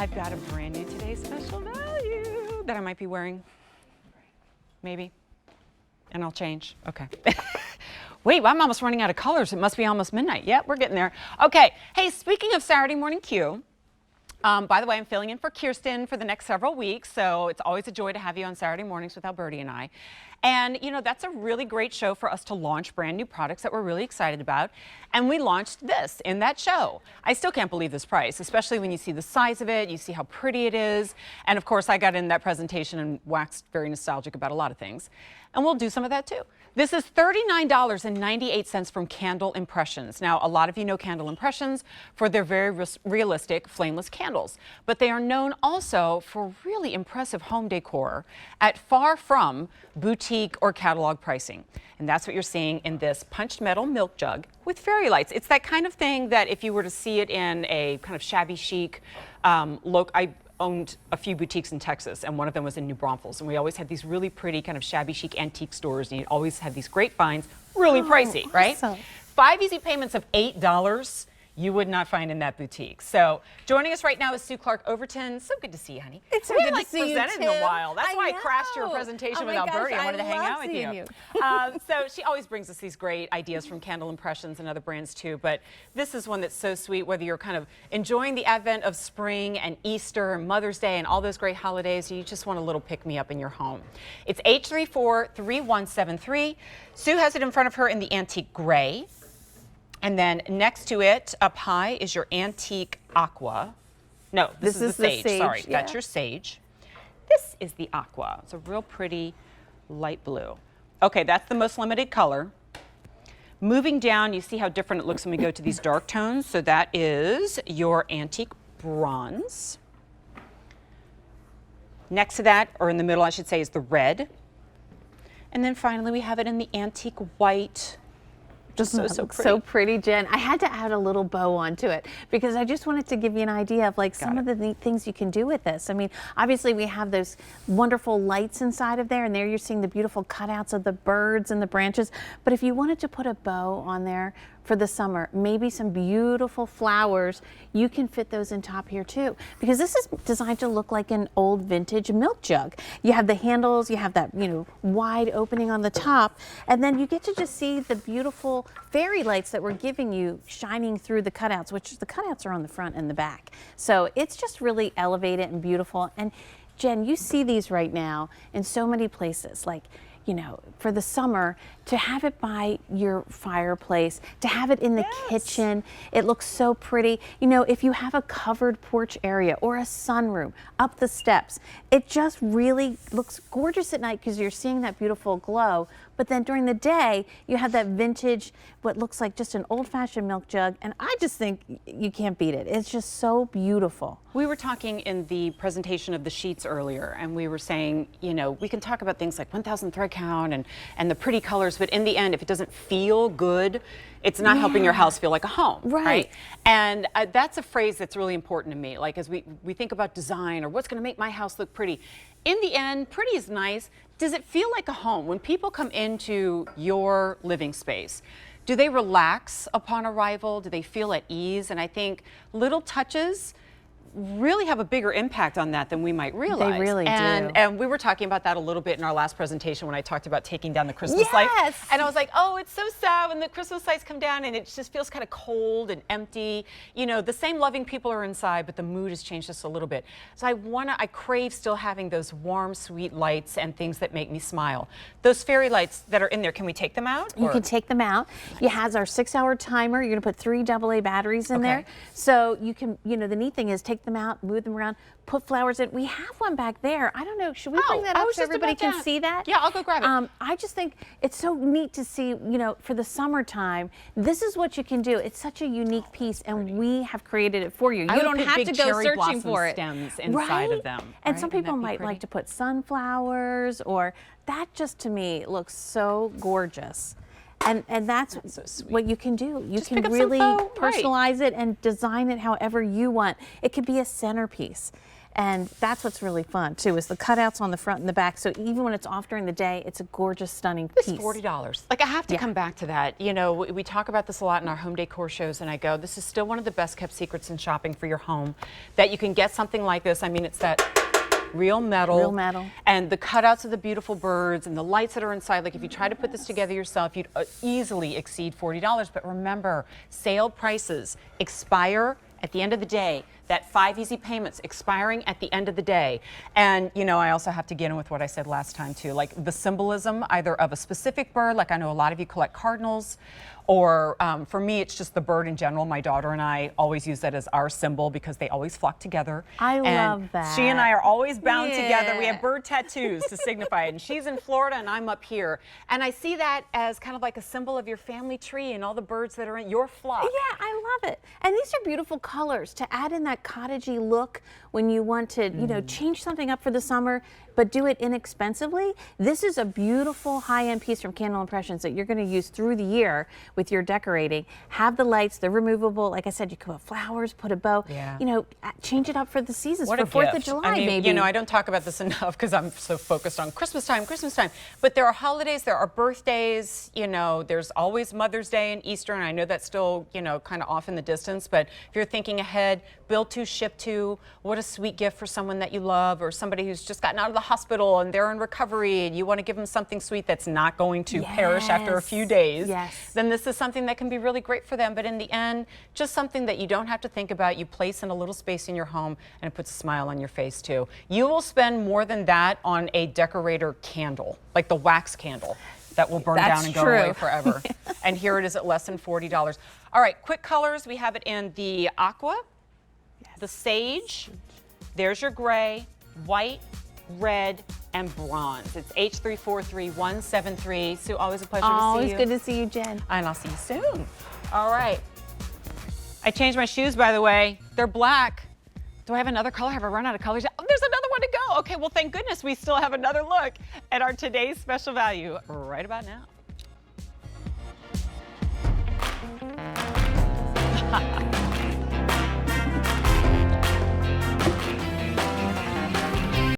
I've got a brand new Today's Special Value that I might be wearing. Maybe. And I'll change. Okay. Wait, I'm almost running out of colors. It must be almost midnight. Yep, we're getting there. Okay. Hey, speaking of Saturday Morning Q, by the way, I'm filling in for Kirsten for the next several weeks, so it's always a joy to have you on Saturday mornings with Alberti and I. And, you know, that's a really great show for us to launch brand new products that we're really excited about. And we launched this in that show. I still can't believe this price, especially when you see the size of it, you see how pretty it is. And of course, I got in that presentation and waxed very nostalgic about a lot of things. And we'll do some of that too. This is $39.98 from Candle Impressions. Now, a lot of you know Candle Impressions for their very realistic flameless candles, but they are known also for really impressive home decor at far from boutique or catalog pricing. And that's what you're seeing in this punched metal milk jug with fairy lights. It's that kind of thing that if you were to see it in a kind of shabby chic look, I owned a few boutiques in Texas, and one of them was in New Braunfels, and we always had these really pretty kind of shabby chic antique stores, and you always had these great finds, really pricey, right? Awesome. 5 easy payments of $8 you would not find in that boutique. So joining us right now is Sue Clark Overton. So good to see you, honey. It's so we good haven't to see you, presented in a while. That's why I crashed your know. presentation Oh with my Alberti. gosh, I wanted to hang out with seeing you. you. So she always brings us these great ideas from Candle Impressions and other brands too. But this is one that's so sweet, whether you're kind of enjoying the advent of spring and Easter and Mother's Day and all those great holidays, you just want a little pick-me-up in your home. It's 834-3173. Sue has it in front of her in the antique gray. And then next to it, up high, is your antique aqua. No, this is the sage. Sorry, yeah. that's your sage. This is the aqua. It's a real pretty light blue. Okay, that's the most limited color. Moving down, you see how different it looks when we go to these dark tones. So that is your antique bronze. Next to that, or in the middle, I should say, is the red. And then finally, we have it in the antique white. Just so pretty, Jen. I had to add a little bow onto it because I just wanted to give you an idea of like some of the neat things you can do with this. I mean, obviously we have those wonderful lights inside of there, and there you're seeing the beautiful cutouts of the birds and the branches. But if you wanted to put a bow on there for the summer, maybe some beautiful flowers, you can fit those in top here too, because this is designed to look like an old vintage milk jug. You have the handles, you have that, you know, wide opening on the top, and then you get to just see the beautiful fairy lights that we're giving you shining through the cutouts, which the cutouts are on the front and the back. So it's just really elevated and beautiful. And Jen, you see these right now in so many places, like, you know, for the summer, to have it by your fireplace, to have it in the kitchen, it looks so pretty. You know, if you have a covered porch area or a sunroom up the steps, it just really looks gorgeous at night because you're seeing that beautiful glow. But then during the day, you have that vintage, what looks like just an old-fashioned milk jug, and I just think you can't beat it. It's just so beautiful. We were talking in the presentation of the sheets earlier, and we were saying, you know, we can talk about things like 1,000 thread count and the pretty colors, but in the end, if it doesn't feel good, it's not helping your house feel like a home, right? And that's a phrase that's really important to me. Like as we think about design or what's going to make my house look pretty, in the end, pretty is nice. Does it feel like a home? When people come into your living space, do they relax upon arrival? Do they feel at ease? And I think little touches really have a bigger impact on that than we might realize. They really do. And we were talking about that a little bit in our last presentation when I talked about taking down the Christmas lights. And I was like, oh, it's so sad when the Christmas lights come down and it just feels kind of cold and empty. You know, the same loving people are inside, but the mood has changed just a little bit. So I crave still having those warm, sweet lights and things that make me smile. Those fairy lights that are in there, can we take them out? You can take them out. It has our 6-hour timer. You're gonna put 3 AA batteries in there. So you can, you know, the neat thing is take them out, move them around, put flowers in. We have one back there. I don't know, should we bring that up so everybody can see that? Yeah, I'll go grab it. I just think it's so neat to see, you know, for the summertime, this is what you can do. It's such a unique piece, and we have created it for you. You don't have to go searching for it. Stems inside of them. And some people might like to put sunflowers, or that just to me looks so gorgeous. And that's so what you can do. You can really personalize it and design it however you want. It could be a centerpiece. And that's what's really fun too, is the cutouts on the front and the back. So even when it's off during the day, it's a gorgeous, stunning piece. It's $40. Like, I have to come back to that. You know, we talk about this a lot in our home decor shows, and I go, this is still one of the best kept secrets in shopping for your home, that you can get something like this. I mean, it's that real metal. Real metal. And the cutouts of the beautiful birds and the lights that are inside. Like, if you try to put this together yourself, you'd easily exceed $40. But remember, sale prices expire at the end of the day. That 5 easy payments expiring at the end of the day. And, you know, I also have to get in with what I said last time too, like the symbolism either of a specific bird, like I know a lot of you collect cardinals, or for me, it's just the bird in general. My daughter and I always use that as our symbol because they always flock together. I love that. She and I are always bound together. We have bird tattoos to signify it. And she's in Florida and I'm up here. And I see that as kind of like a symbol of your family tree and all the birds that are in your flock. Yeah, I love it. And these are beautiful colors to add in that cottagey look when you want to, you know, change something up for the summer, but do it inexpensively. This is a beautiful high-end piece from Candle Impressions that you're going to use through the year with your decorating. Have the lights, they're removable. Like I said, you can put flowers, put a bow, you know, change it up for the seasons, what for a 4th of gift. July, I mean, maybe. you know, I don't talk about this enough because I'm so focused on Christmas time. But there are holidays, there are birthdays, you know, there's always Mother's Day and Easter, and I know that's still, you know, kind of off in the distance, but if you're thinking ahead, build to, ship to, what a sweet gift for someone that you love, or somebody who's just gotten out of the hospital and they're in recovery and you want to give them something sweet that's not going to perish after a few days. Then this is something that can be really great for them. But in the end, just something that you don't have to think about. You place in a little space in your home and it puts a smile on your face too. You will spend more than that on a decorator candle, like the wax candle that will burn down and go away forever. And here it is at less than $40. All right, quick colors. We have it in the aqua, the sage, there's your gray, white, red, and bronze. It's H343173. Sue, always a pleasure to see you. Always good to see you, Jen. And I'll see you soon. All right. I changed my shoes, by the way. They're black. Do I have another color? Have I run out of colors? Oh, there's another one to go. Okay, well, thank goodness we still have another look at our today's special value right about now.